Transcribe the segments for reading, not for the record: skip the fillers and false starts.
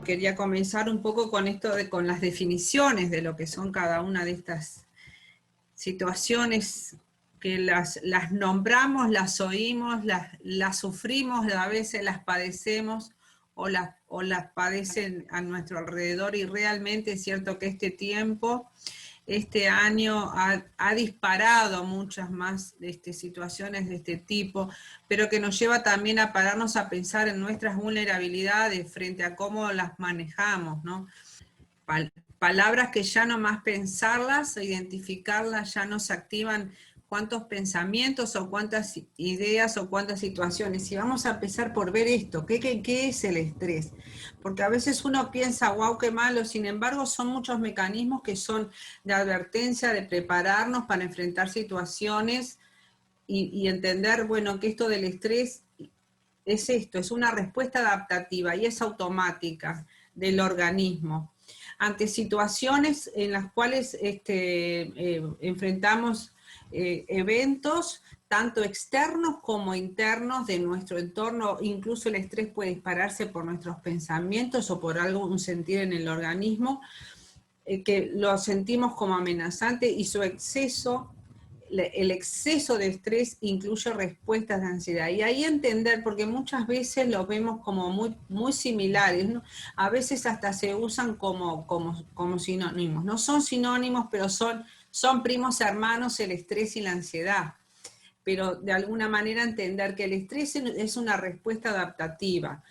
Quería comenzar un poco con esto con las definiciones de lo que son cada una de estas situaciones que las nombramos, las oímos, las sufrimos, a veces las padecemos o las padecen a nuestro alrededor, y realmente es cierto que este año ha disparado muchas más situaciones de este tipo, pero que nos lleva también a pararnos a pensar en nuestras vulnerabilidades frente a cómo las manejamos, ¿no? Palabras que ya no más pensarlas o identificarlas ya nos activan cuántos pensamientos o cuántas ideas o cuántas situaciones. Y vamos a empezar por ver esto, ¿qué es el estrés? Porque a veces uno piensa, wow, qué malo, sin embargo son muchos mecanismos que son de advertencia, de prepararnos para enfrentar situaciones y entender, bueno, que esto del estrés es esto, es una respuesta adaptativa y es automática del organismo ante situaciones en las cuales enfrentamos eventos tanto externos como internos de nuestro entorno. Incluso el estrés puede dispararse por nuestros pensamientos o por algún sentir en el organismo, que lo sentimos como amenazante, y su exceso, el exceso de estrés incluye respuestas de ansiedad. Y ahí entender, porque muchas veces los vemos como muy similares, ¿no? A veces hasta se usan como sinónimos. No son sinónimos, pero son primos hermanos el estrés y la ansiedad. Pero de alguna manera entender que el estrés es una respuesta adaptativa.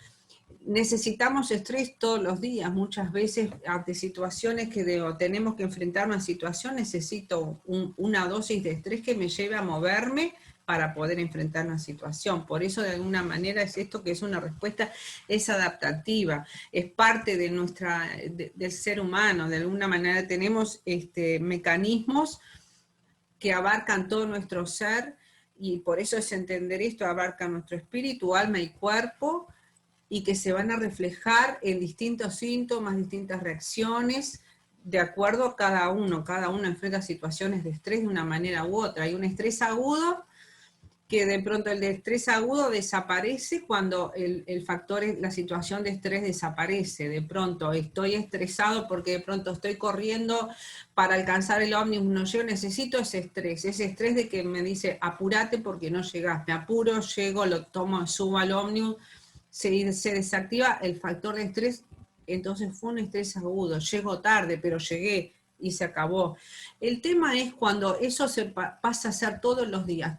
Necesitamos estrés todos los días, muchas veces ante situaciones que tenemos que enfrentar una situación, necesito una dosis de estrés que me lleve a moverme para poder enfrentar una situación. Por eso de alguna manera es esto, que es una respuesta, es adaptativa, es parte de del ser humano. De alguna manera tenemos mecanismos que abarcan todo nuestro ser, y por eso es entender esto, abarca nuestro espíritu, alma y cuerpo, y que se van a reflejar en distintos síntomas, distintas reacciones, de acuerdo a cada uno enfrenta situaciones de estrés de una manera u otra. Hay un estrés agudo, que de pronto el de estrés agudo desaparece cuando el factor, la situación de estrés desaparece. De pronto estoy estresado porque de pronto estoy corriendo para alcanzar el ómnibus, no llego, necesito ese estrés de que me dice apúrate porque no llegas, me apuro, llego, lo tomo, subo al ómnibus, se desactiva el factor de estrés. Entonces fue un estrés agudo, llego tarde, pero llegué y se acabó. El tema es cuando eso pasa a ser todos los días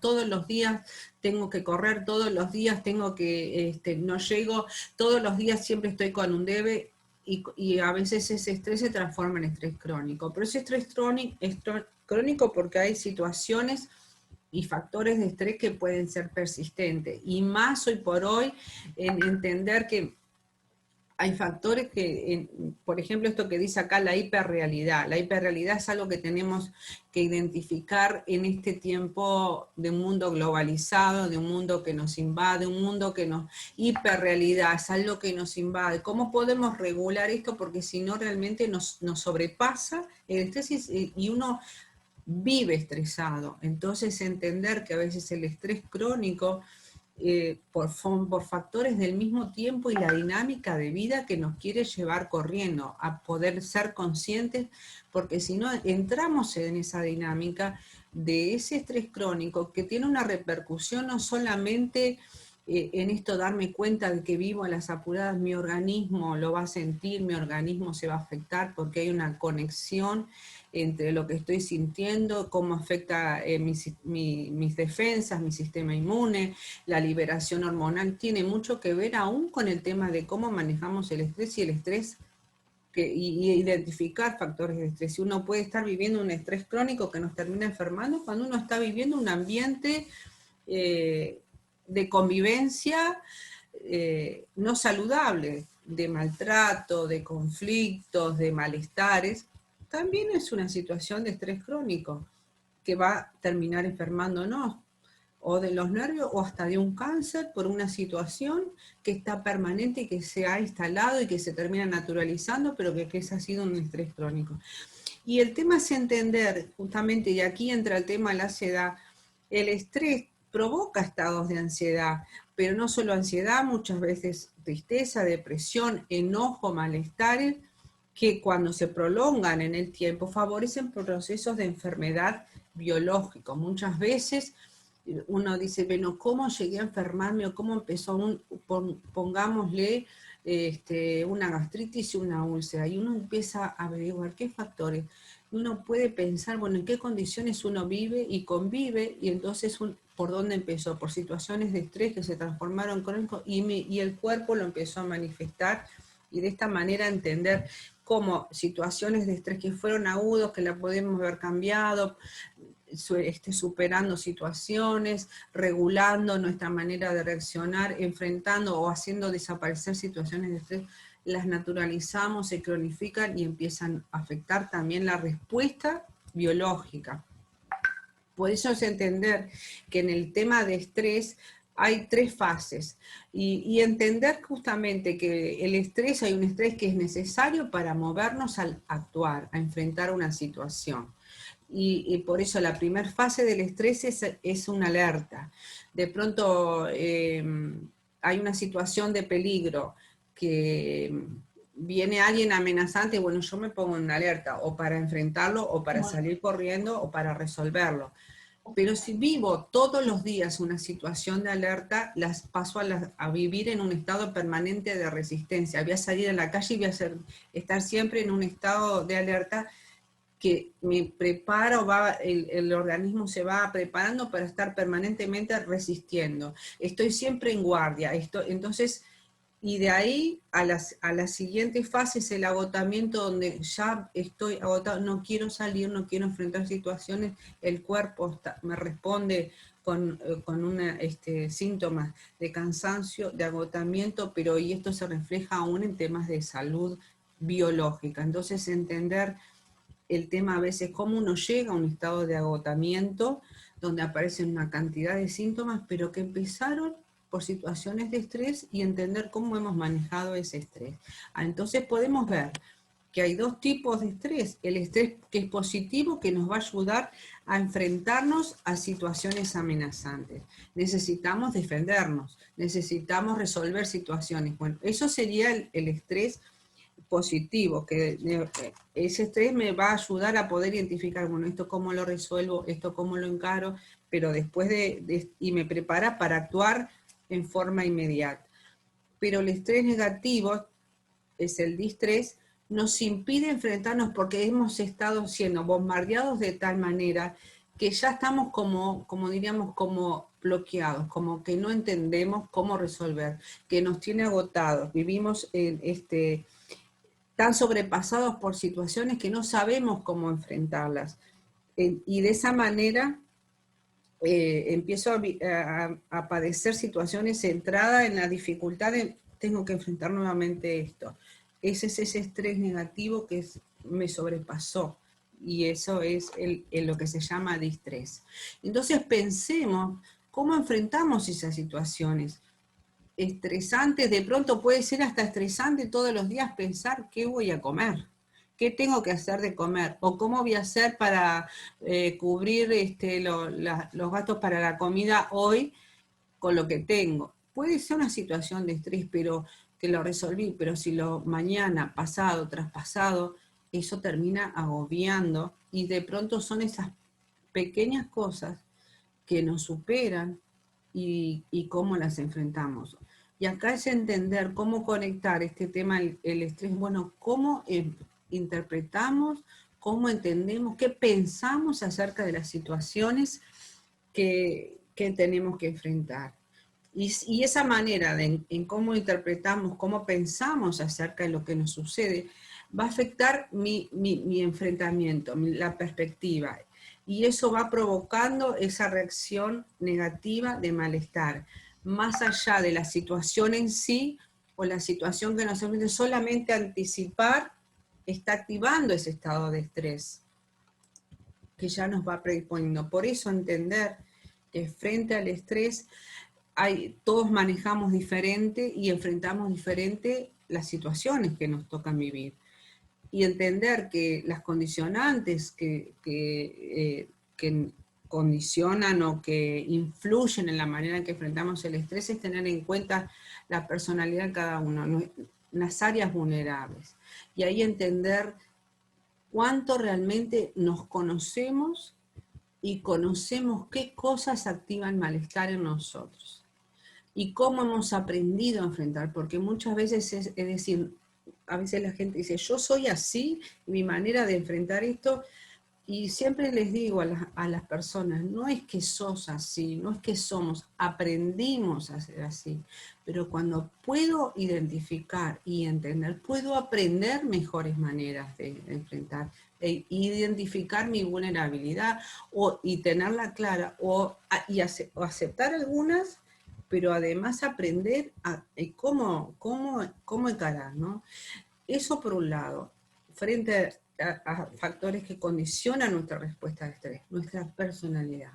tengo que correr, todos los días tengo que, no llego, todos los días siempre estoy con un debe, y a veces ese estrés se transforma en estrés crónico. Pero ese estrés crónico porque hay situaciones y factores de estrés que pueden ser persistentes, y más hoy por hoy en entender que hay factores que, por ejemplo, esto que dice acá, la hiperrealidad. La hiperrealidad es algo que tenemos que identificar en este tiempo de un mundo globalizado, de un mundo que nos invade, un mundo que nos... Hiperrealidad es algo que nos invade. ¿Cómo podemos regular esto? Porque si no, realmente nos sobrepasa el estrés, y uno vive estresado. Entonces, entender que a veces el estrés crónico, por factores del mismo tiempo y la dinámica de vida que nos quiere llevar corriendo, a poder ser conscientes, porque si no entramos en esa dinámica de ese estrés crónico que tiene una repercusión no solamente en esto, darme cuenta de que vivo a las apuradas, mi organismo lo va a sentir, mi organismo se va a afectar porque hay una conexión entre lo que estoy sintiendo, cómo afecta mis defensas, mi sistema inmune, la liberación hormonal. Tiene mucho que ver aún con el tema de cómo manejamos el estrés, y el estrés, y identificar factores de estrés. Si uno puede estar viviendo un estrés crónico que nos termina enfermando, cuando uno está viviendo un ambiente de convivencia no saludable, de maltrato, de conflictos, de malestares, también es una situación de estrés crónico que va a terminar enfermándonos, o de los nervios, o hasta de un cáncer, por una situación que está permanente y que se ha instalado y que se termina naturalizando, pero que ese ha sido un estrés crónico. Y el tema es entender, justamente, y aquí entra el tema de la ansiedad, el estrés provoca estados de ansiedad. pero no solo ansiedad, muchas veces tristeza, depresión, enojo, malestares, que cuando se prolongan en el tiempo favorecen procesos de enfermedad biológico. Muchas veces uno dice, bueno, ¿cómo llegué a enfermarme? O ¿cómo empezó pongámosle una gastritis y una úlcera? Y uno empieza a averiguar qué factores. Uno puede pensar, bueno, en qué condiciones uno vive y convive, y entonces por dónde empezó, por situaciones de estrés que se transformaron y el cuerpo lo empezó a manifestar, y de esta manera entender cómo situaciones de estrés que fueron agudos, que la podemos haber cambiado, superando situaciones, regulando nuestra manera de reaccionar, enfrentando o haciendo desaparecer situaciones de estrés, las naturalizamos, se cronifican y empiezan a afectar también la respuesta biológica. Por eso es entender que en el tema de estrés hay 3 fases, y entender justamente que el estrés, hay un estrés que es necesario para movernos al actuar, a enfrentar una situación. Y por eso la primera fase del estrés es una alerta. De pronto hay una situación de peligro, que viene alguien amenazante, bueno, yo me pongo en alerta, o para enfrentarlo, o para salir corriendo, o para resolverlo. Pero si vivo todos los días una situación de alerta, las paso a vivir en un estado permanente de resistencia. Voy a salir a la calle y voy a estar siempre en un estado de alerta, que me preparo, el organismo se va preparando para estar permanentemente resistiendo. Estoy siempre en guardia. Entonces, y de ahí a la siguiente fase es el agotamiento, donde ya estoy agotado, no quiero salir, no quiero enfrentar situaciones, el cuerpo me responde con síntomas de cansancio, de agotamiento, y esto se refleja aún en temas de salud biológica. Entonces, entender el tema a veces cómo uno llega a un estado de agotamiento, donde aparecen una cantidad de síntomas, pero que empezaron por situaciones de estrés, y entender cómo hemos manejado ese estrés. Entonces podemos ver que hay 2 tipos de estrés: el estrés que es positivo, que nos va a ayudar a enfrentarnos a situaciones amenazantes. Necesitamos defendernos, necesitamos resolver situaciones. Bueno, eso sería el estrés positivo, que ese estrés me va a ayudar a poder identificar, bueno, esto cómo lo resuelvo, esto cómo lo encaro, pero después y me prepara para actuar en forma inmediata. Pero el estrés negativo, es el distrés, nos impide enfrentarnos, porque hemos estado siendo bombardeados de tal manera que ya estamos como diríamos, como bloqueados, como que no entendemos cómo resolver, que nos tiene agotados, vivimos tan sobrepasados por situaciones que no sabemos cómo enfrentarlas. Y de esa manera empiezo a padecer situaciones centradas en la dificultad de, tengo que enfrentar nuevamente esto. Ese es ese estrés negativo que me sobrepasó, y eso es lo que se llama distrés. Entonces pensemos cómo enfrentamos esas situaciones estresantes. De pronto puede ser hasta estresante todos los días pensar qué voy a comer, qué tengo que hacer de comer, o cómo voy a hacer para cubrir los gastos para la comida hoy con lo que tengo. Puede ser una situación de estrés, pero que lo resolví, pero si mañana, pasado, traspasado, eso termina agobiando, y de pronto son esas pequeñas cosas que nos superan, y cómo las enfrentamos. Y acá es entender cómo conectar este tema, el estrés, bueno, cómo interpretamos, cómo entendemos, qué pensamos acerca de las situaciones que tenemos que enfrentar. Y esa manera en cómo interpretamos, cómo pensamos acerca de lo que nos sucede, va a afectar mi enfrentamiento, la perspectiva. Y eso va provocando esa reacción negativa de malestar, más allá de la situación en sí, o la situación que nos enfrenta. Solamente anticipar está activando ese estado de estrés que ya nos va predisponiendo. Por eso entender que frente al estrés todos manejamos diferente y enfrentamos diferente las situaciones que nos tocan vivir. Y entender que las condicionantes que condicionan o que influyen en la manera en que enfrentamos el estrés es tener en cuenta la personalidad de cada uno, las áreas vulnerables. Y ahí entender cuánto realmente nos conocemos y conocemos qué cosas activan malestar en nosotros. Y cómo hemos aprendido a enfrentar, porque muchas veces es decir, a veces la gente dice, yo soy así, mi manera de enfrentar esto. Y siempre les digo a las personas, no es que sos así, no es que somos, aprendimos a ser así, pero cuando puedo identificar y entender, puedo aprender mejores maneras de enfrentar, identificar mi vulnerabilidad y tenerla clara, o aceptar algunas, pero además aprender cómo encarar, ¿no? Eso por un lado, frente a factores que condicionan nuestra respuesta al estrés, nuestra personalidad.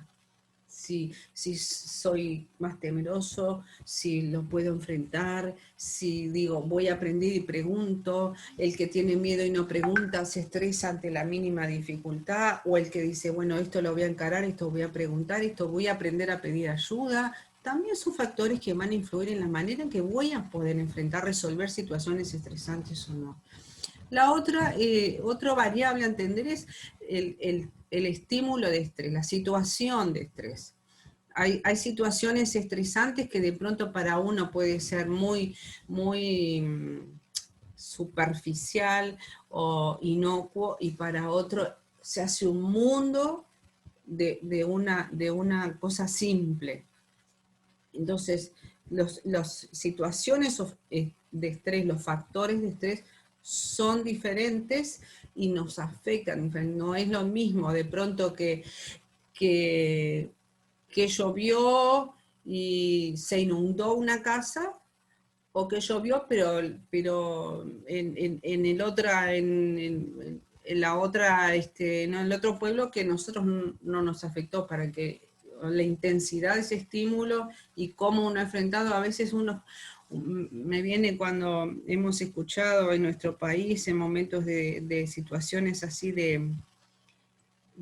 Si soy más temeroso, si lo puedo enfrentar, si digo voy a aprender y pregunto, el que tiene miedo y no pregunta se estresa ante la mínima dificultad, o el que dice, bueno, esto lo voy a encarar, esto voy a preguntar, esto voy a aprender a pedir ayuda. También son factores que van a influir en la manera en que voy a poder enfrentar, resolver situaciones estresantes o no. La otra variable a entender es el estímulo de estrés, la situación de estrés. Hay situaciones estresantes que de pronto para uno puede ser muy superficial o inocuo, y para otro se hace un mundo de una cosa simple. Entonces, las situaciones de estrés, los factores de estrés son diferentes y nos afectan. No es lo mismo de pronto que llovió y se inundó una casa, o que llovió, pero en la otra, no, en el otro pueblo, que nosotros no nos afectó, para que la intensidad de ese estímulo y cómo uno ha enfrentado, a veces me viene cuando hemos escuchado en nuestro país en momentos de situaciones así de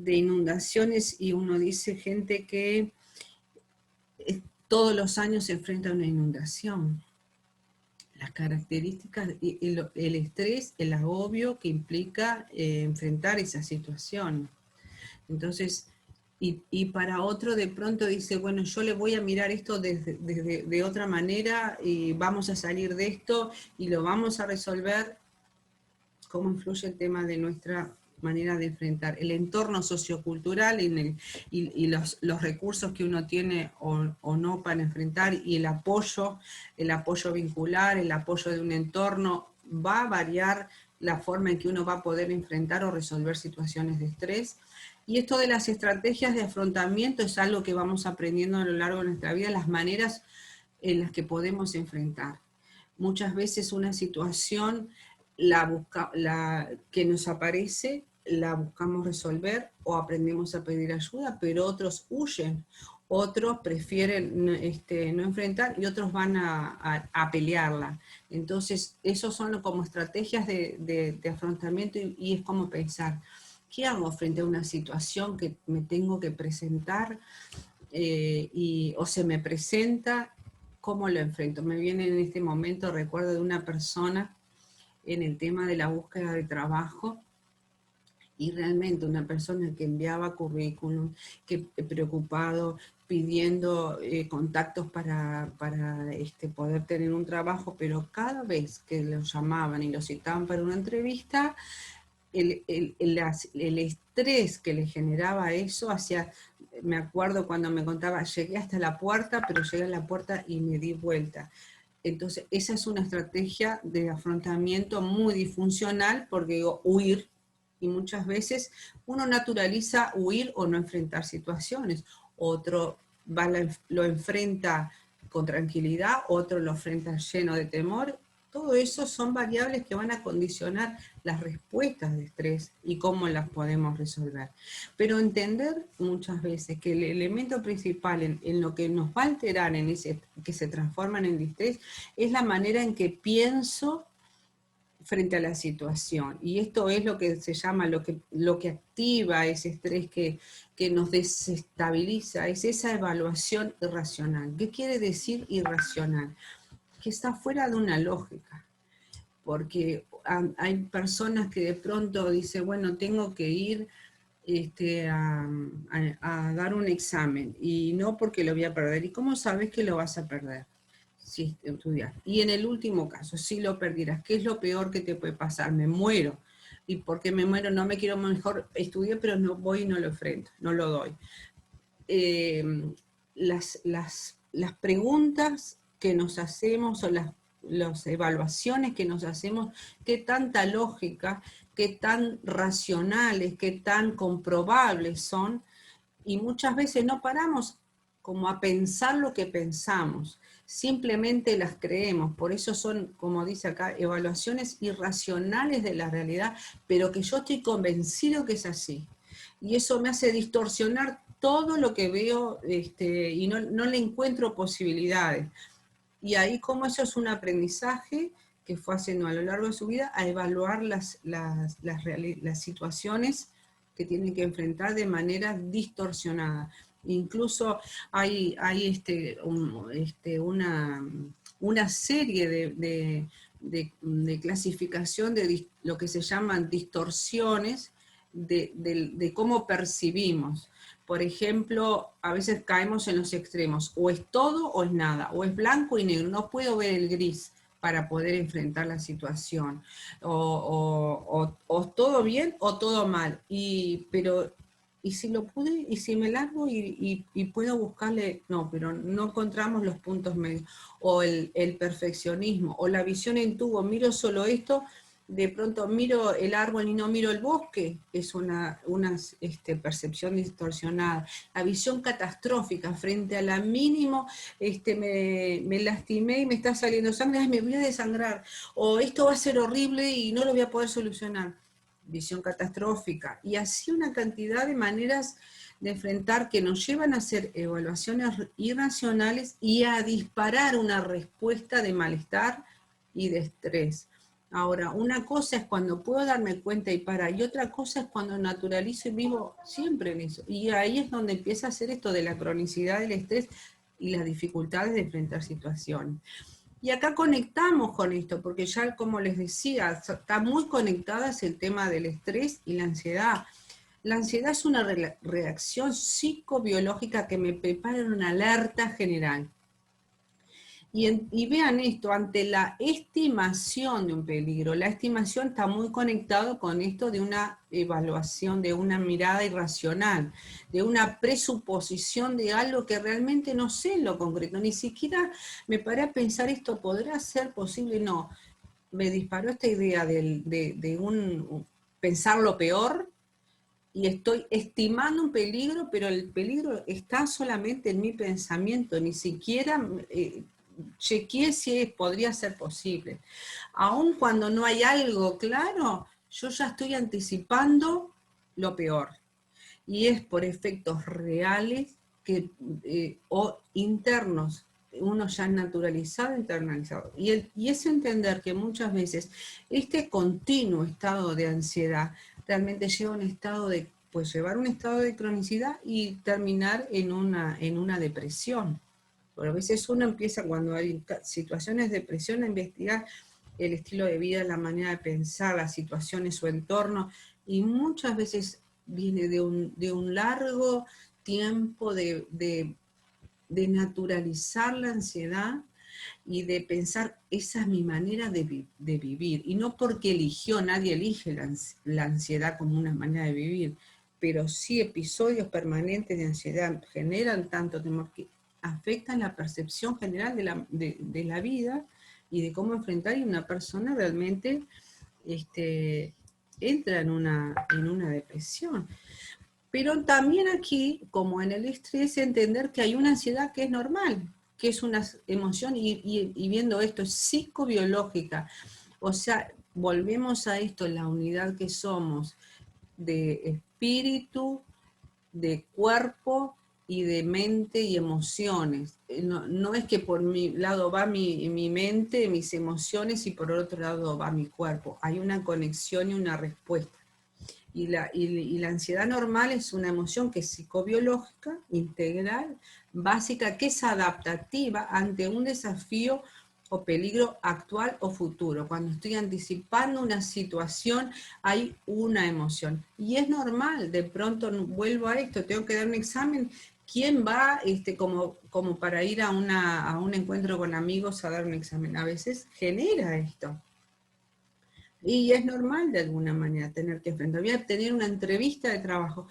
inundaciones, y uno dice gente que todos los años se enfrenta a una inundación. Las características, el estrés, el agobio que implica enfrentar esa situación. Entonces, y para otro de pronto dice, bueno, yo le voy a mirar esto de otra manera y vamos a salir de esto y lo vamos a resolver. ¿Cómo influye el tema de nuestra manera de enfrentar el entorno sociocultural y los recursos que uno tiene o no para enfrentar, y el apoyo vincular, el apoyo de un entorno, va a variar la forma en que uno va a poder enfrentar o resolver situaciones de estrés? Y esto de las estrategias de afrontamiento es algo que vamos aprendiendo a lo largo de nuestra vida, las maneras en las que podemos enfrentar. Muchas veces una situación que nos aparece, la buscamos resolver o aprendemos a pedir ayuda, pero otros huyen, otros prefieren no enfrentar, y otros van a pelearla. Entonces, esos son como estrategias de afrontamiento, y es como pensar, ¿qué hago frente a una situación que me tengo que presentar o se me presenta? ¿Cómo lo enfrento? Me viene en este momento, recuerdo de una persona en el tema de la búsqueda de trabajo, y realmente una persona que enviaba currículum, que preocupado, pidiendo contactos para poder tener un trabajo, pero cada vez que lo llamaban y lo citaban para una entrevista, el estrés que le generaba eso me acuerdo cuando me contaba, llegué hasta la puerta, pero llegué a la puerta y me di vuelta. Entonces, esa es una estrategia de afrontamiento muy disfuncional, porque digo, huir, y muchas veces uno naturaliza huir o no enfrentar situaciones. Otro lo enfrenta con tranquilidad, otro lo enfrenta lleno de temor. Todo eso son variables que van a condicionar las respuestas de estrés y cómo las podemos resolver. Pero entender muchas veces que el elemento principal en lo que nos va a alterar, que se transforman en estrés, es la manera en que pienso frente a la situación. Y esto es lo que se llama, lo que activa ese estrés que nos desestabiliza, es esa evaluación irracional. ¿Qué quiere decir irracional? Que está fuera de una lógica. Porque hay personas que de pronto dicen, bueno, tengo que ir a dar un examen, y no porque lo voy a perder. ¿Y cómo sabes que lo vas a perder? Si estudias. Y en el último caso, si lo perdieras, ¿qué es lo peor que te puede pasar? Me muero. ¿Y por qué me muero? No me quiero, mejor estudiar, pero no voy y no lo enfrento, no lo doy. Las preguntas que nos hacemos, o las evaluaciones que nos hacemos, qué tanta lógica, qué tan racionales, qué tan comprobables son, y muchas veces no paramos como a pensar lo que pensamos, simplemente las creemos. Por eso son, como dice acá, evaluaciones irracionales de la realidad, pero que yo estoy convencido que es así. Y eso me hace distorsionar todo lo que veo, y no le encuentro posibilidades. Y ahí, como eso es un aprendizaje que fue haciendo a lo largo de su vida, a evaluar las situaciones que tienen que enfrentar de manera distorsionada. Incluso hay una serie de clasificación de lo que se llaman distorsiones de cómo percibimos. Por ejemplo, a veces caemos en los extremos, o es todo o es nada, o es blanco y negro, no puedo ver el gris para poder enfrentar la situación, o todo bien o todo mal, pero y si lo pude, y si me largo y puedo buscarle, no, pero no encontramos los puntos medios, o el perfeccionismo, o la visión en tubo, miro solo esto, de pronto miro el árbol y no miro el bosque, es una percepción distorsionada. La visión catastrófica, frente a la mínimo, me lastimé y me está saliendo sangre, ay, me voy a desangrar, o esto va a ser horrible y no lo voy a poder solucionar. Visión catastrófica. Y así una cantidad de maneras de enfrentar que nos llevan a hacer evaluaciones irracionales y a disparar una respuesta de malestar y de estrés. Ahora, una cosa es cuando puedo darme cuenta y parar, y otra cosa es cuando naturalizo y vivo siempre en eso. Y ahí es donde empieza a hacer esto de la cronicidad del estrés y las dificultades de enfrentar situaciones. Y acá conectamos con esto, porque ya, como les decía, está muy conectada el tema del estrés y la ansiedad. La ansiedad es una reacción psicobiológica que me prepara en una alerta general. Y vean esto, ante la estimación de un peligro, la estimación está muy conectado con esto de una evaluación, de una mirada irracional, de una presuposición de algo que realmente no sé en lo concreto, ni siquiera me paré a pensar, esto podrá ser posible, no. Me disparó esta idea de pensar lo peor, y estoy estimando un peligro, pero el peligro está solamente en mi pensamiento, ni siquiera chequeé si podría ser posible. Aun cuando no hay algo claro, yo ya estoy anticipando lo peor. Y es por efectos reales o internos, uno ya naturalizado, internalizado. Y es entender que muchas veces este continuo estado de ansiedad realmente lleva a un estado puede llevar un estado de cronicidad y terminar en una depresión. Pero a veces uno empieza, cuando hay situaciones de depresión, a investigar el estilo de vida, la manera de pensar, las situaciones, su entorno, y muchas veces viene de un largo tiempo de naturalizar la ansiedad y de pensar, esa es mi manera de vivir. Y no porque eligió, nadie elige la ansiedad como una manera de vivir, pero sí episodios permanentes de ansiedad generan tanto temor que afectan la percepción general de la vida y de cómo enfrentar, y una persona realmente entra en una depresión. Pero también aquí, como en el estrés, entender que hay una ansiedad que es normal, que es una emoción, y viendo esto, es psicobiológica. O sea, volvemos a esto, la unidad que somos de espíritu, de cuerpo y de mente y emociones. No es que por mi lado va mi mente, mis emociones, y por otro lado va mi cuerpo. Hay una conexión y una respuesta. Y la ansiedad normal es una emoción que es psicobiológica, integral, básica, que es adaptativa ante un desafío o peligro actual o futuro. Cuando estoy anticipando una situación, hay una emoción. Y es normal, de pronto vuelvo a esto, tengo que dar un examen. ¿Quién va como para ir a un encuentro con amigos a dar un examen? A veces genera esto. Y es normal de alguna manera tener que enfrentar. Voy a tener una entrevista de trabajo.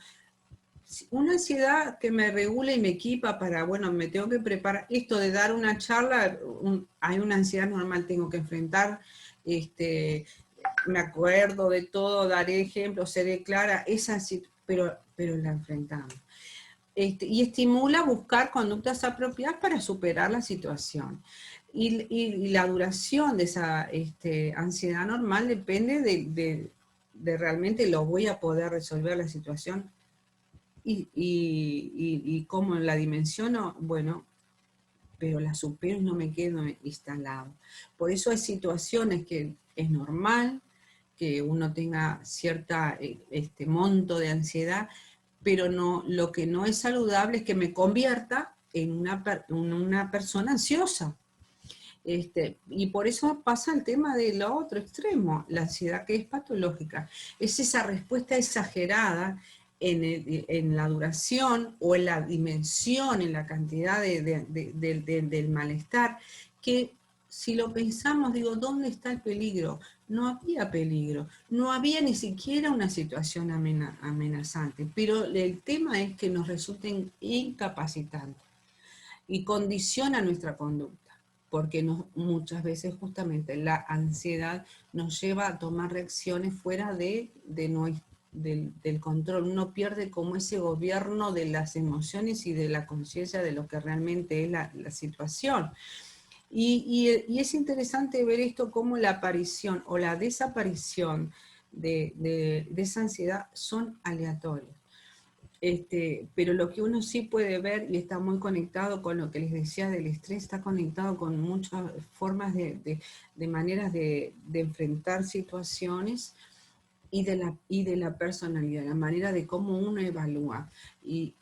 Una ansiedad que me regula y me equipa para, bueno, me tengo que preparar. Esto de dar una charla, hay una ansiedad normal, tengo que enfrentar, me acuerdo de todo, daré ejemplos, seré clara, pero la enfrentamos. Y estimula buscar conductas apropiadas para superar la situación. Y la duración de esa ansiedad normal depende de realmente lo voy a poder resolver la situación y cómo la dimensiono, bueno, pero la supero y no me quedo instalado. Por eso hay situaciones que es normal que uno tenga cierta monto de ansiedad, pero no, lo que no es saludable es que me convierta en una persona ansiosa. Y por eso pasa el tema del otro extremo, la ansiedad que es patológica. Es esa respuesta exagerada en la duración o en la dimensión, en la cantidad del malestar, que si lo pensamos, digo, ¿dónde está el peligro? No había peligro, no había ni siquiera una situación amenazante, pero el tema es que nos resulten incapacitantes y condiciona nuestra conducta, porque muchas veces justamente la ansiedad nos lleva a tomar reacciones fuera del control. Uno pierde como ese gobierno de las emociones y de la conciencia de lo que realmente es la situación. Y es interesante ver esto como la aparición o la desaparición de esa ansiedad son aleatorios. Pero lo que uno sí puede ver, y está muy conectado con lo que les decía del estrés, está conectado con muchas formas de maneras de enfrentar situaciones y de la personalidad, la manera de cómo uno evalúa y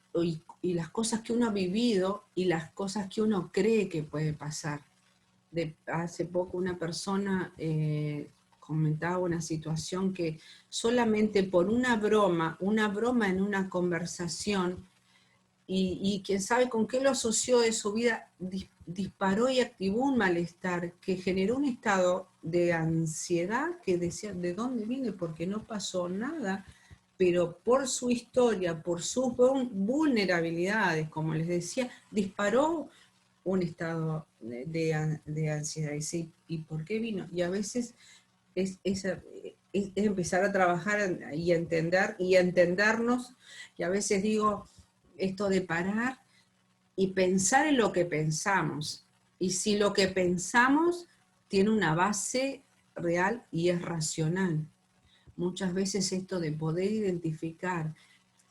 las cosas que uno ha vivido y las cosas que uno cree que puede pasar. Hace poco una persona comentaba una situación que solamente por una broma en una conversación, y quién sabe con qué lo asoció de su vida, disparó y activó un malestar que generó un estado de ansiedad que decía, ¿de dónde viene? Porque no pasó nada, pero por su historia, por sus vulnerabilidades, como les decía, disparó un estado de ansiedad. ¿Y por qué vino? Y a veces es empezar a trabajar y a entender y a entendernos, y a veces digo esto de parar y pensar en lo que pensamos, y si lo que pensamos tiene una base real y es racional. Muchas veces esto de poder identificar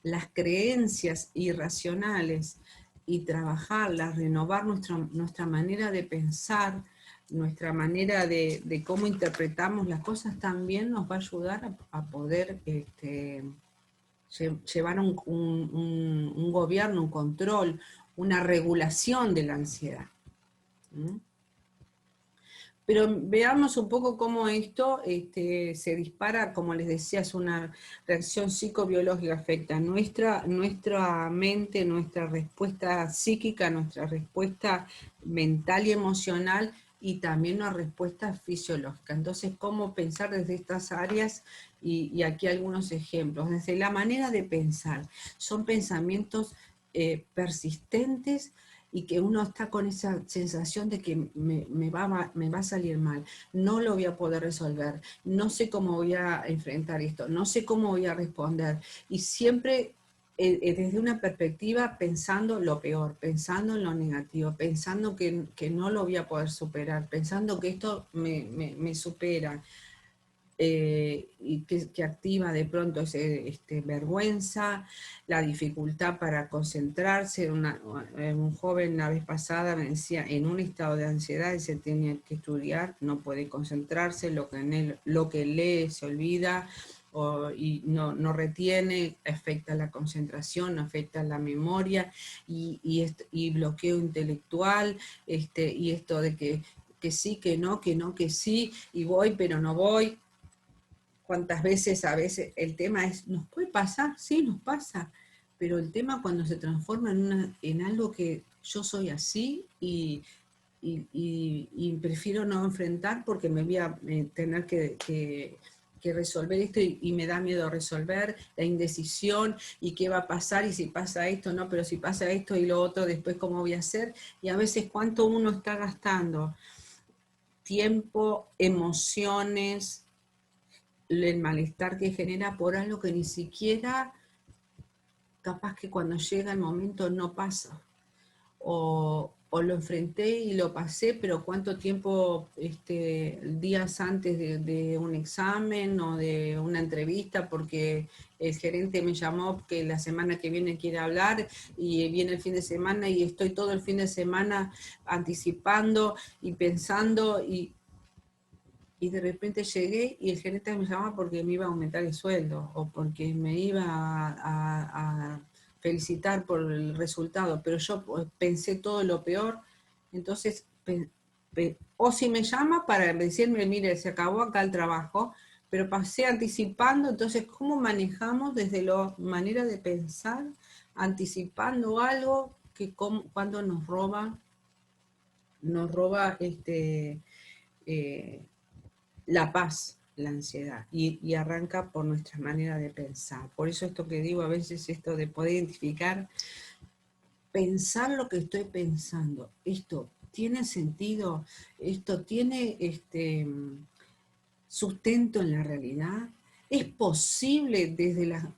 las creencias irracionales y trabajarlas, renovar nuestra manera de pensar, nuestra manera de cómo interpretamos las cosas, también nos va a ayudar a poder llevar un gobierno, un control, una regulación de la ansiedad. ¿Mm? Pero veamos un poco cómo esto se dispara, como les decía, es una reacción psicobiológica, afecta nuestra mente, nuestra respuesta psíquica, nuestra respuesta mental y emocional, y también una respuesta fisiológica. Entonces, ¿cómo pensar desde estas áreas? Y aquí algunos ejemplos. Desde la manera de pensar, son pensamientos persistentes, y que uno está con esa sensación de que me va a salir mal, no lo voy a poder resolver, no sé cómo voy a enfrentar esto, no sé cómo voy a responder, y siempre desde una perspectiva pensando lo peor, pensando en lo negativo, pensando que no lo voy a poder superar, pensando que esto me supera. y que activa de pronto vergüenza, la dificultad para concentrarse. Un joven la vez pasada me decía, en un estado de ansiedad, se tiene que estudiar, no puede concentrarse, lo que lee se olvida, y no retiene, afecta la concentración, afecta la memoria, y bloqueo intelectual, y esto de que sí, que no, que sí, y voy, pero no voy. ¿Cuántas veces a veces el tema es, nos puede pasar? Sí, nos pasa, pero el tema cuando se transforma en algo que yo soy así y prefiero no enfrentar porque me voy a tener que resolver esto y me da miedo resolver, la indecisión y qué va a pasar y si pasa esto, no, pero si pasa esto y lo otro, después cómo voy a hacer, y a veces cuánto uno está gastando tiempo, emociones, el malestar que genera por algo que ni siquiera, capaz que cuando llega el momento no pasa, o lo enfrenté y lo pasé, pero cuánto tiempo, días antes de un examen o de una entrevista, porque el gerente me llamó que la semana que viene quiere hablar, y viene el fin de semana y estoy todo el fin de semana anticipando y pensando, y de repente llegué y el gerente me llamaba porque me iba a aumentar el sueldo o porque me iba a felicitar por el resultado, pero yo pensé todo lo peor. Entonces, o si me llama para decirme, mire, se acabó acá el trabajo, pero pasé anticipando. Entonces, ¿cómo manejamos desde la manera de pensar, anticipando algo que cuando nos roba eh, la paz, la ansiedad, y arranca por nuestra manera de pensar? Por eso esto que digo a veces, esto de poder identificar, pensar lo que estoy pensando, esto tiene sentido, esto tiene sustento en la realidad, es posible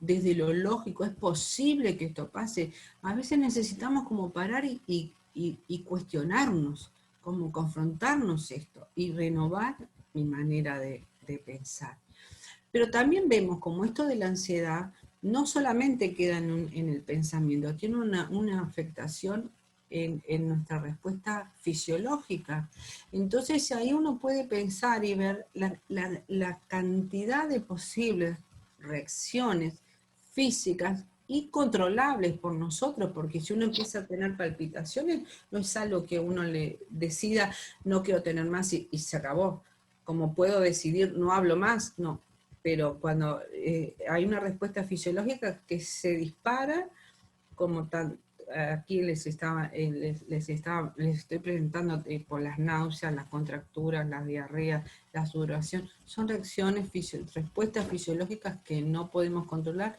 desde lo lógico, es posible que esto pase. A veces necesitamos como parar y cuestionarnos, como confrontarnos esto y renovar mi manera de pensar. Pero también vemos como esto de la ansiedad no solamente queda en el pensamiento, tiene una afectación en nuestra respuesta fisiológica. Entonces ahí uno puede pensar y ver la cantidad de posibles reacciones físicas y controlables por nosotros, porque si uno empieza a tener palpitaciones, no es algo que uno le decida, no quiero tener más y se acabó. Como puedo decidir, no hablo más, no. Pero cuando hay una respuesta fisiológica que se dispara, como aquí les estoy presentando por las náuseas, las contracturas, las diarreas, la sudoración, son respuestas fisiológicas que no podemos controlar,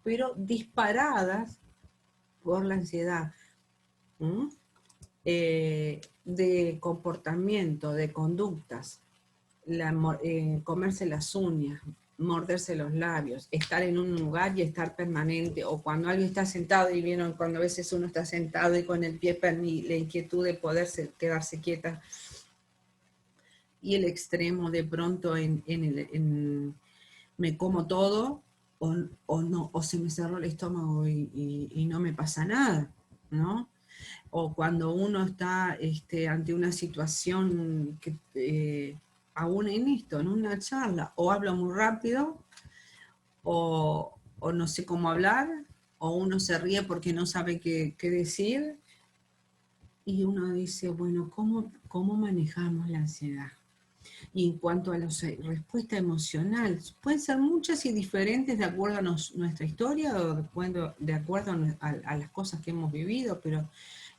pero disparadas por la ansiedad. De comportamiento, de conductas, comerse las uñas, morderse los labios, estar en un lugar y estar permanente, o cuando alguien está sentado, y vieron cuando a veces uno está sentado y con el pie, la inquietud de poder quedarse quieta, y el extremo de pronto me como todo, o no, o se me cerró el estómago y no me pasa nada, ¿no? O cuando uno está ante una situación que, aún en esto, en una charla, o hablo muy rápido, o no sé cómo hablar, o uno se ríe porque no sabe qué decir, y uno dice, bueno, ¿cómo manejamos la ansiedad? Y en cuanto a la respuesta emocional, pueden ser muchas y diferentes de acuerdo a nuestra historia, o de acuerdo a las cosas que hemos vivido, pero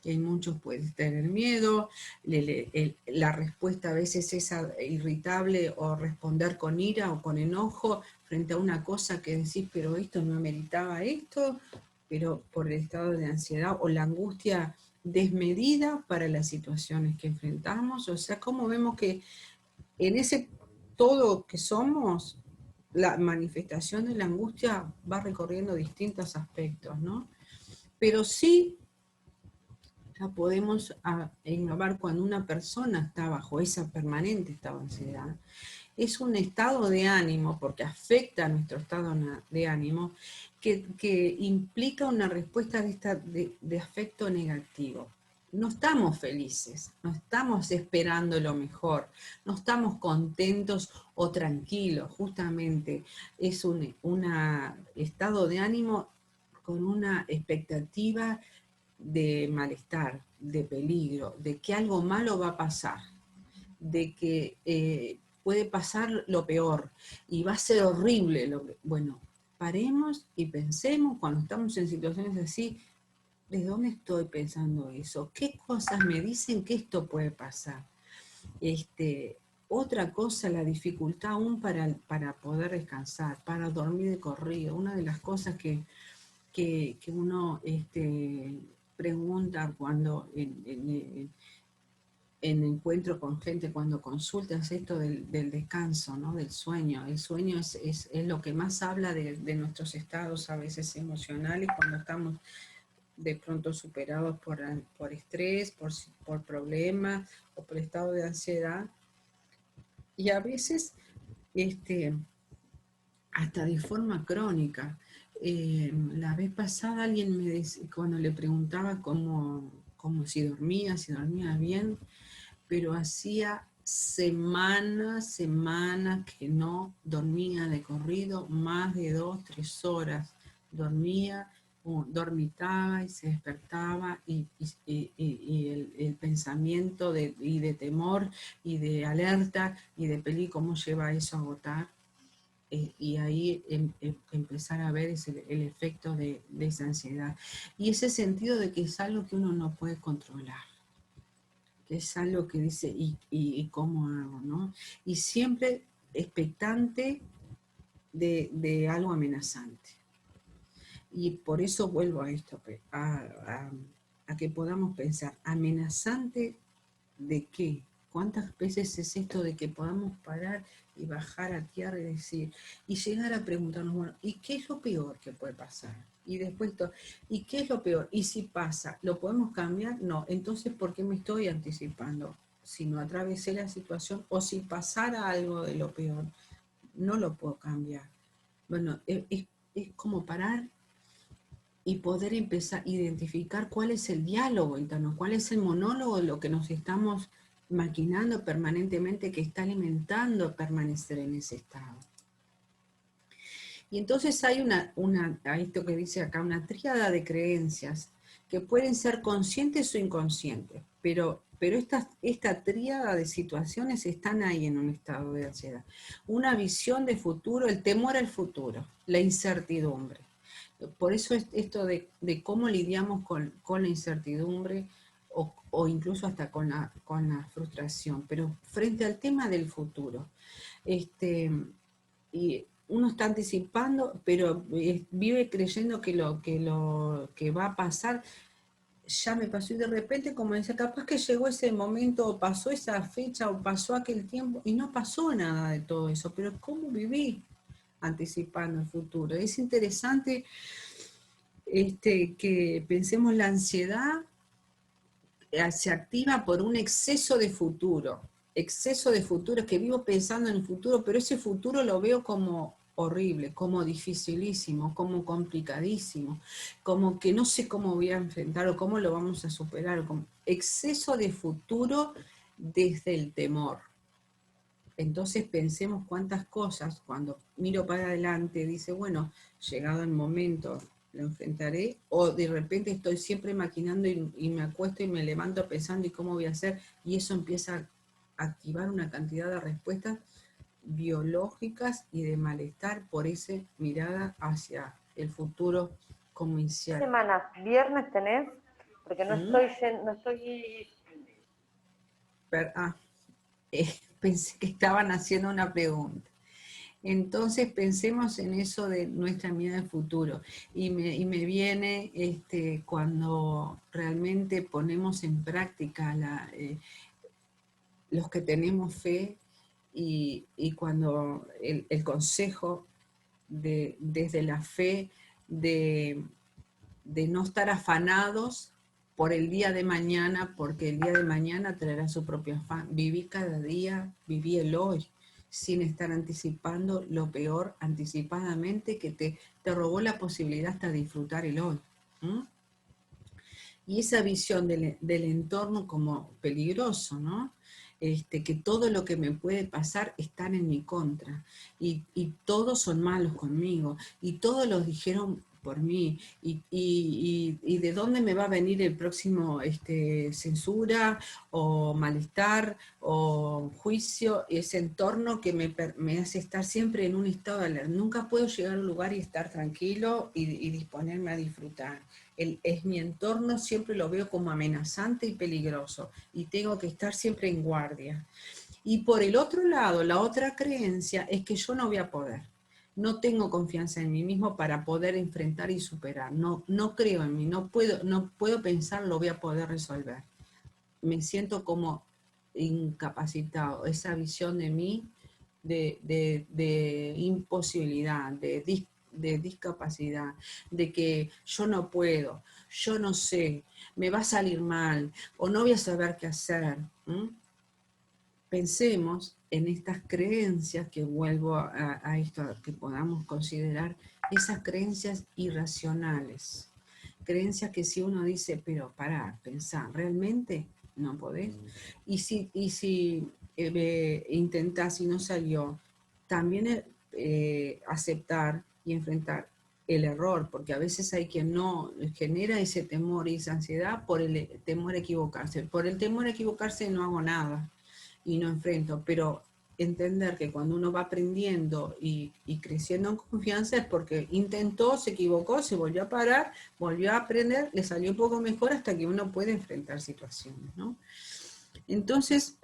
en muchos puede tener miedo, la respuesta a veces es irritable, o responder con ira o con enojo frente a una cosa que decís, pero esto no ameritaba esto, pero por el estado de ansiedad o la angustia desmedida para las situaciones que enfrentamos. O sea, como vemos que en ese todo que somos, la manifestación de la angustia va recorriendo distintos aspectos, ¿no? Pero sí la podemos englobar cuando una persona está bajo esa permanente estado de ansiedad, es un estado de ánimo, porque afecta a nuestro estado de ánimo, que implica una respuesta de afecto negativo. No estamos felices, no estamos esperando lo mejor, no estamos contentos o tranquilos, justamente es un estado de ánimo con una expectativa de malestar, de peligro, de que algo malo va a pasar, de que puede pasar lo peor y va a ser horrible. Bueno, paremos y pensemos cuando estamos en situaciones así, ¿de dónde estoy pensando eso? ¿Qué cosas me dicen que esto puede pasar? Otra cosa, la dificultad aún para poder descansar, para dormir de corrido. Una de las cosas que uno pregunta cuando en encuentro con gente, cuando consultas esto del descanso, ¿no? Del sueño. El sueño es lo que más habla de nuestros estados a veces emocionales, cuando estamos de pronto superados por estrés, por problemas o por estado de ansiedad. Y a veces hasta de forma crónica. La vez pasada alguien me decía, cuando le preguntaba cómo si dormía bien, pero hacía semanas que no dormía de corrido, más de 2, 3 horas. Dormía, dormitaba y se despertaba y el pensamiento y de temor y de alerta y de peligro, cómo lleva eso a agotar. Y ahí empezar a ver el efecto de esa ansiedad. Y ese sentido de que es algo que uno no puede controlar, que es algo que dice, ¿y cómo hago? ¿No? Y siempre expectante de algo amenazante. Y por eso vuelvo a esto, a que podamos pensar, ¿amenazante de qué? ¿Cuántas veces es esto de que podamos parar y bajar a tierra y decir, y llegar a preguntarnos, bueno, ¿y qué es lo peor que puede pasar? Y después, ¿y qué es lo peor? ¿Y si pasa? ¿Lo podemos cambiar? No. Entonces, ¿por qué me estoy anticipando? Si no atravesé la situación, o si pasara algo de lo peor, no lo puedo cambiar. Bueno, es como parar y poder empezar a identificar cuál es el diálogo interno, cuál es el monólogo de lo que nos estamos maquinando permanentemente, que está alimentando permanecer en ese estado. Y entonces hay a esto que dice acá, una tríada de creencias que pueden ser conscientes o inconscientes, pero esta tríada de situaciones están ahí en un estado de ansiedad. Una visión de futuro, el temor al futuro, la incertidumbre. Por eso es esto de cómo lidiamos con la incertidumbre o incluso hasta con la frustración, pero frente al tema del futuro. Y uno está anticipando, pero vive creyendo que lo que va a pasar ya me pasó, y de repente, como decía, capaz que llegó ese momento, o pasó esa fecha, o pasó aquel tiempo, y no pasó nada de todo eso, pero ¿cómo viví anticipando el futuro? Es interesante que pensemos la ansiedad se activa por un exceso de futuro, que vivo pensando en el futuro, pero ese futuro lo veo como horrible, como dificilísimo, como complicadísimo, como que no sé cómo voy a enfrentar o cómo lo vamos a superar, como exceso de futuro desde el temor. Entonces pensemos cuántas cosas, cuando miro para adelante, dice, bueno, llegado el momento, lo enfrentaré, o de repente estoy siempre maquinando y me acuesto y me levanto pensando y cómo voy a hacer, y eso empieza a activar una cantidad de respuestas biológicas y de malestar por esa mirada hacia el futuro como incierto. ¿Qué semanas? ¿Viernes tenés? Porque no estoy... Pensé que estaban haciendo una pregunta. Entonces pensemos en eso de nuestra mirada al futuro. Y me viene cuando realmente ponemos en práctica los que tenemos fe y cuando el consejo desde la fe de no estar afanados por el día de mañana, porque el día de mañana traerá su propio afán. Viví cada día, viví el hoy. sin estar anticipando lo peor anticipadamente que te robó la posibilidad hasta disfrutar el hoy. Y esa visión del entorno como peligroso, ¿no? Que todo lo que me puede pasar están en mi contra, y todos son malos conmigo, y todos los dijeron por mí, y de dónde me va a venir el próximo censura, o malestar, o juicio, ese entorno que me hace estar siempre en un estado de alerta. Nunca puedo llegar a un lugar y estar tranquilo y disponerme a disfrutar. Es mi entorno, siempre lo veo como amenazante y peligroso, y tengo que estar siempre en guardia. Y por el otro lado, la otra creencia es que yo no voy a poder. No tengo confianza en mí mismo para poder enfrentar y superar. No creo en mí, no puedo pensar lo voy a poder resolver. Me siento como incapacitado. Esa visión de mí de imposibilidad, de discapacidad, de que yo no puedo, yo no sé, me va a salir mal, o no voy a saber qué hacer. Pensemos en estas creencias, que vuelvo a esto, que podamos considerar esas creencias irracionales. Creencias que si uno dice, pero pará, pensá, ¿realmente no podés? Y si intentás y no salió, también aceptar y enfrentar el error, porque a veces hay quien no genera ese temor y esa ansiedad por el temor a equivocarse. Por el temor a equivocarse no hago nada y no enfrento, pero entender que cuando uno va aprendiendo y creciendo en confianza es porque intentó, se equivocó, se volvió a parar, volvió a aprender, le salió un poco mejor hasta que uno puede enfrentar situaciones, ¿no? Entonces,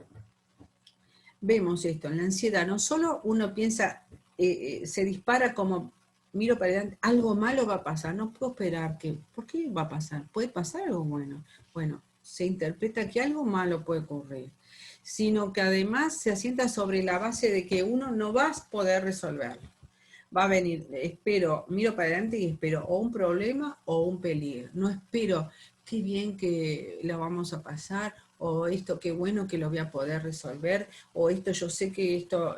vemos esto, en la ansiedad, no solo uno piensa, se dispara como, miro para adelante, algo malo va a pasar, no puedo esperar que, ¿por qué va a pasar? ¿Puede pasar algo bueno? Bueno, se interpreta que algo malo puede ocurrir, sino que además se asienta sobre la base de que uno no va a poder resolverlo. Va a venir, espero, miro para adelante y espero o un problema o un peligro. No espero, qué bien que lo vamos a pasar, o esto, qué bueno que lo voy a poder resolver, o esto, yo sé que esto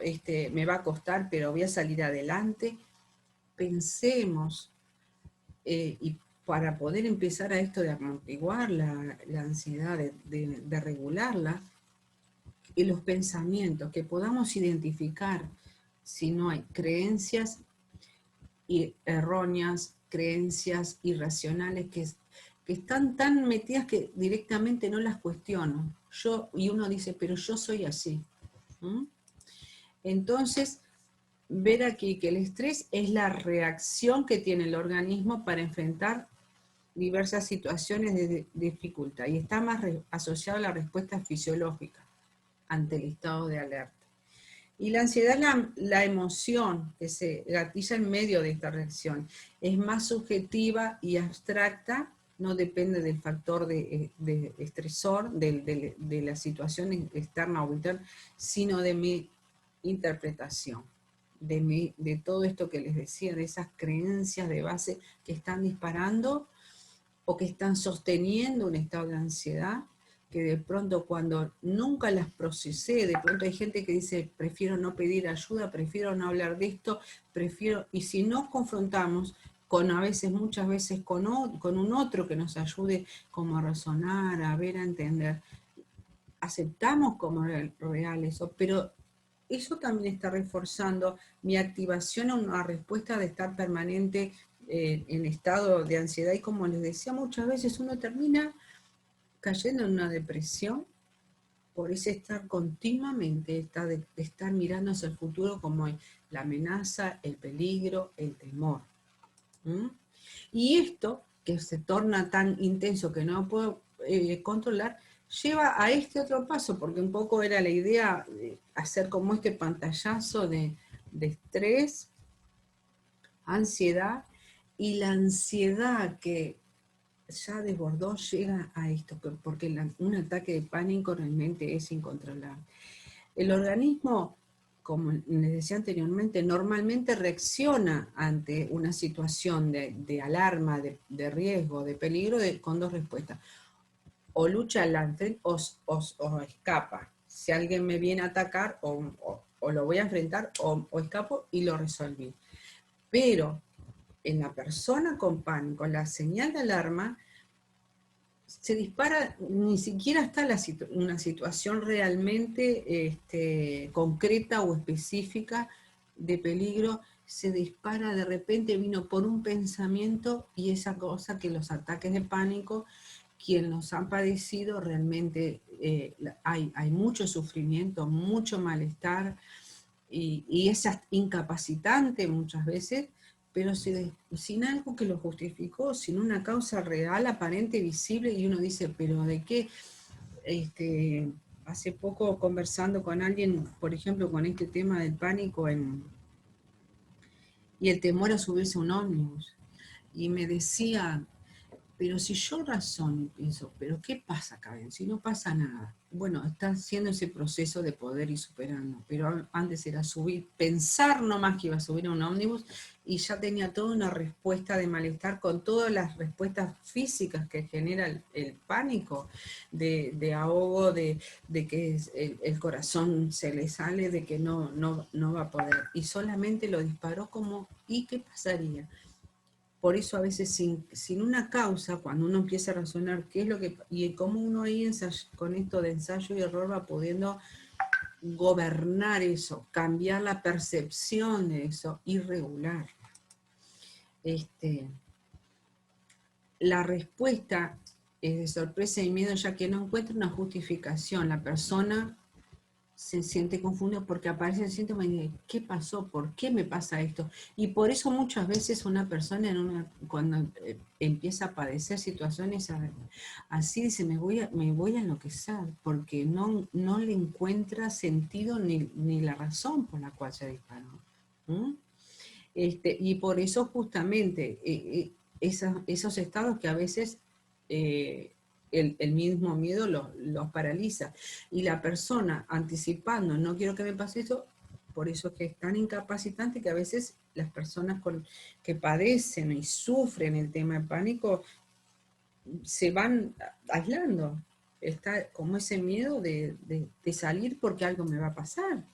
me va a costar, pero voy a salir adelante. Pensemos, y para poder empezar a esto de amortiguar la ansiedad, de regularla, y los pensamientos, que podamos identificar si no hay creencias erróneas, creencias irracionales que están tan metidas que directamente no las cuestiono. Y uno dice, pero yo soy así. Entonces, ver aquí que el estrés es la reacción que tiene el organismo para enfrentar diversas situaciones de dificultad, y está más asociado a la respuesta fisiológica ante el estado de alerta. Y la ansiedad es la emoción que se gatilla en medio de esta reacción. Es más subjetiva y abstracta, no depende del factor de estresor, de la situación externa o interna, sino de mi interpretación, de todo esto que les decía, de esas creencias de base que están disparando o que están sosteniendo un estado de ansiedad, que de pronto cuando nunca las procesé, de pronto hay gente que dice, prefiero no pedir ayuda, prefiero no hablar de esto, y si nos confrontamos con muchas veces con un otro que nos ayude como a razonar, a ver, a entender, aceptamos como real eso, pero eso también está reforzando mi activación a una respuesta de estar permanente en estado de ansiedad, y como les decía, muchas veces uno termina cayendo en una depresión por ese estar continuamente, de estar mirando hacia el futuro como la amenaza, el peligro, el temor. Y esto, que se torna tan intenso que no puedo controlar, lleva a este otro paso, porque un poco era la idea de hacer como este pantallazo de estrés, ansiedad, y la ansiedad que ya desbordó llega a esto, porque un ataque de pánico realmente es incontrolable. El organismo, como les decía anteriormente, normalmente reacciona ante una situación de alarma, de riesgo, de peligro, con dos respuestas. O lucha o escapa. Si alguien me viene a atacar, o o lo voy a enfrentar, o escapo y lo resolví. Pero en la persona con pánico, la señal de alarma se dispara, ni siquiera está una situación realmente concreta o específica de peligro, se dispara de repente, vino por un pensamiento, y esa cosa que los ataques de pánico, quien los han padecido realmente, hay mucho sufrimiento, mucho malestar, y es incapacitante muchas veces, pero sin algo que lo justificó, sin una causa real, aparente, visible, y uno dice, pero ¿de qué? Hace poco conversando con alguien, por ejemplo, con este tema del pánico y el temor a subirse a un ómnibus, y me decía, pero si yo razono y pienso, pero ¿qué pasa acá? Si no pasa nada. Bueno, está haciendo ese proceso de poder ir superando, pero antes era subir, pensar nomás que iba a subir a un ómnibus, y ya tenía toda una respuesta de malestar con todas las respuestas físicas que genera el pánico, de ahogo, de que el corazón se le sale, de que no va a poder. Y solamente lo disparó como, ¿y qué pasaría? Por eso a veces sin una causa, cuando uno empieza a razonar qué es lo que, y cómo uno ahí con esto de ensayo y error va pudiendo gobernar eso, cambiar la percepción de eso y regular. La respuesta es de sorpresa y miedo, ya que no encuentra una justificación. La persona se siente confundido porque aparece el síntoma y dice, ¿qué pasó? ¿Por qué me pasa esto? Y por eso muchas veces una persona cuando empieza a padecer situaciones así, dice, me voy a enloquecer, porque no le encuentra sentido ni la razón por la cual se disparó. ¿Mm? Y por eso justamente esos estados que a veces el mismo miedo los paraliza. Y la persona anticipando, no quiero que me pase eso, por eso es que es tan incapacitante que a veces las personas que padecen y sufren el tema de pánico se van aislando. Está como ese miedo de salir porque algo me va a pasar.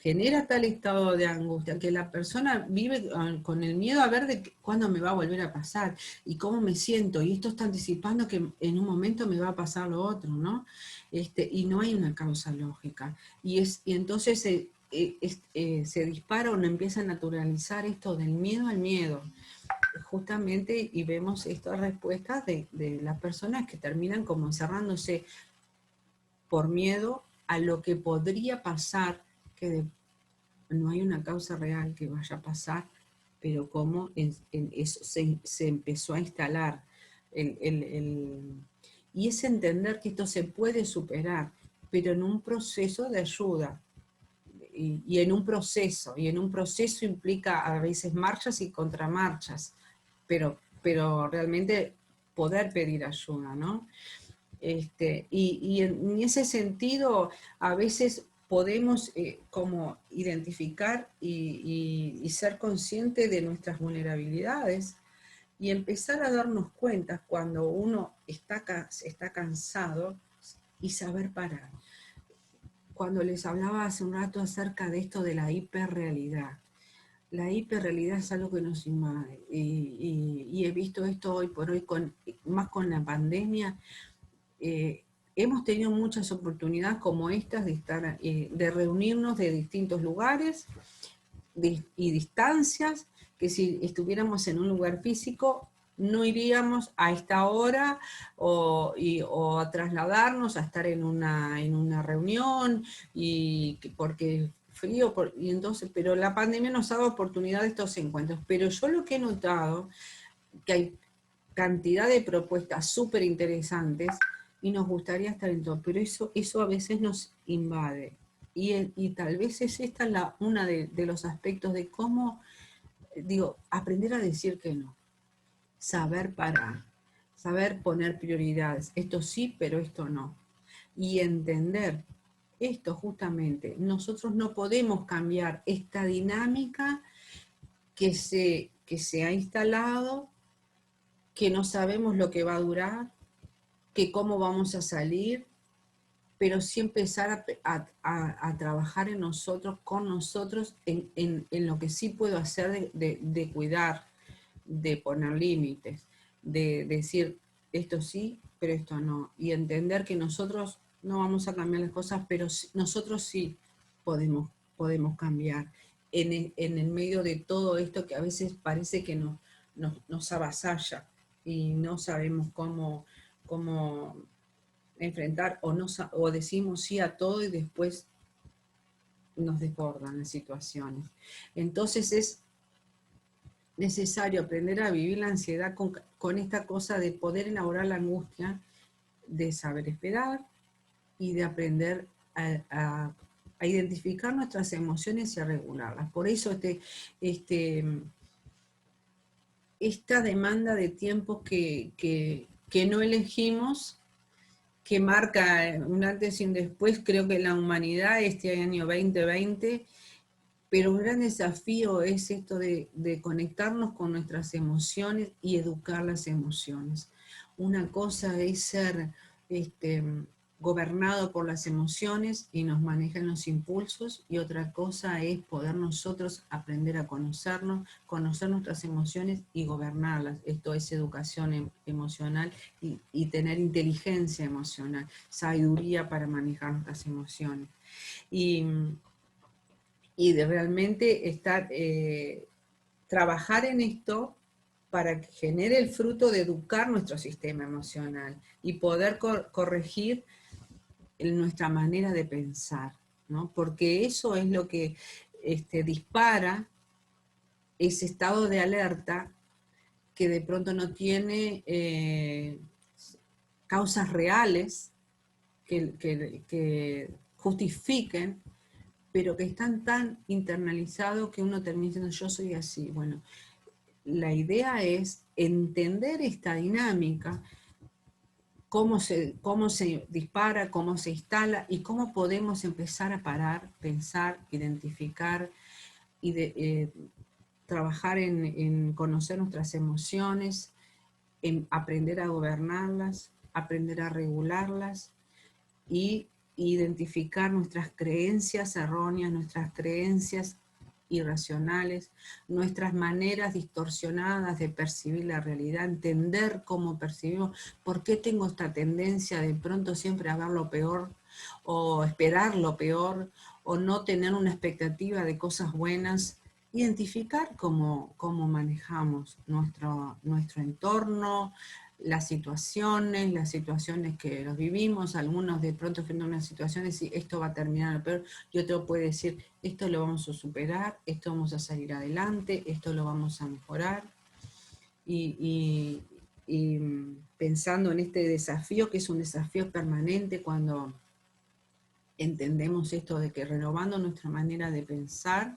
Genera tal estado de angustia que la persona vive con el miedo a ver de cuándo me va a volver a pasar y cómo me siento, y esto está anticipando que en un momento me va a pasar lo otro, ¿no? Y no hay una causa lógica. Y entonces se dispara o no empieza a naturalizar esto del miedo al miedo, justamente, y vemos estas respuestas de las personas que terminan como encerrándose por miedo a lo que podría pasar, que no hay una causa real que vaya a pasar, pero cómo eso se empezó a instalar. Y es entender que esto se puede superar, pero en un proceso de ayuda. Y en un proceso implica a veces marchas y contramarchas, pero realmente poder pedir ayuda, ¿no? Y en ese sentido, a veces podemos como identificar y ser consciente de nuestras vulnerabilidades y empezar a darnos cuenta cuando uno está cansado y saber parar. Cuando les hablaba hace un rato acerca de esto de la hiperrealidad, la hiperrealidad es algo que nos invade, y he visto esto hoy por hoy, más con la pandemia. Hemos tenido muchas oportunidades como estas de estar, de reunirnos de distintos lugares y distancias, que si estuviéramos en un lugar físico no iríamos a esta hora o a trasladarnos a estar en una reunión, porque frío, y entonces, pero la pandemia nos ha dado oportunidad de estos encuentros. Pero yo lo que he notado, que hay cantidad de propuestas súper interesantes, y nos gustaría estar en todo, pero eso a veces nos invade. Y tal vez es esta una de los aspectos de cómo, digo, aprender a decir que no, saber parar, saber poner prioridades, esto sí, pero esto no. Y entender esto justamente, nosotros no podemos cambiar esta dinámica que se ha instalado, que no sabemos lo que va a durar, que cómo vamos a salir, pero sí empezar a trabajar en nosotros, con nosotros, en lo que sí puedo hacer de cuidar, de poner límites, de decir esto sí, pero esto no, y entender que nosotros no vamos a cambiar las cosas, pero nosotros sí podemos cambiar en el medio de todo esto que a veces parece que nos avasalla y no sabemos cómo enfrentar o decimos sí a todo y después nos desbordan las situaciones. Entonces es necesario aprender a vivir la ansiedad con esta cosa de poder elaborar la angustia, de saber esperar y de aprender a identificar nuestras emociones y a regularlas. Por eso esta demanda de tiempos que no elegimos, que marca un antes y un después, creo que la humanidad este año 2020, pero un gran desafío es esto de conectarnos con nuestras emociones y educar las emociones. Una cosa es ser gobernado por las emociones y nos manejan los impulsos, y otra cosa es poder nosotros aprender a conocernos, conocer nuestras emociones y gobernarlas. Esto es educación emocional y tener inteligencia emocional, sabiduría para manejar nuestras emociones. Y de realmente trabajar en esto para que genere el fruto de educar nuestro sistema emocional y poder corregir nuestra manera de pensar, ¿no? Porque eso es lo que dispara ese estado de alerta que de pronto no tiene causas reales que justifiquen, pero que están tan internalizados que uno termina diciendo yo soy así. Bueno, la idea es entender esta dinámica, cómo se dispara, cómo se instala y cómo podemos empezar a parar, pensar, identificar y trabajar en conocer nuestras emociones, en aprender a gobernarlas, aprender a regularlas y identificar nuestras creencias erróneas, nuestras creencias irracionales, nuestras maneras distorsionadas de percibir la realidad, entender cómo percibimos, por qué tengo esta tendencia de pronto siempre a ver lo peor, o esperar lo peor, o no tener una expectativa de cosas buenas, identificar cómo manejamos nuestro entorno, las situaciones que los vivimos, algunos de pronto frente a unas situaciones y esto va a terminar peor, y otro puede decir, esto lo vamos a superar, esto vamos a salir adelante, esto lo vamos a mejorar, y pensando en este desafío, que es un desafío permanente cuando entendemos esto de que renovando nuestra manera de pensar,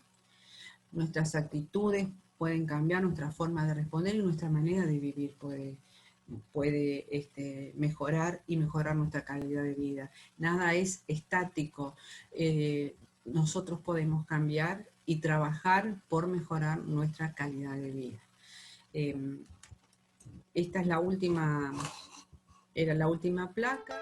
nuestras actitudes pueden cambiar, nuestra forma de responder y nuestra manera de vivir puede mejorar y mejorar nuestra calidad de vida. Nada es estático. Nosotros podemos cambiar y trabajar por mejorar nuestra calidad de vida. Esta es era la última placa.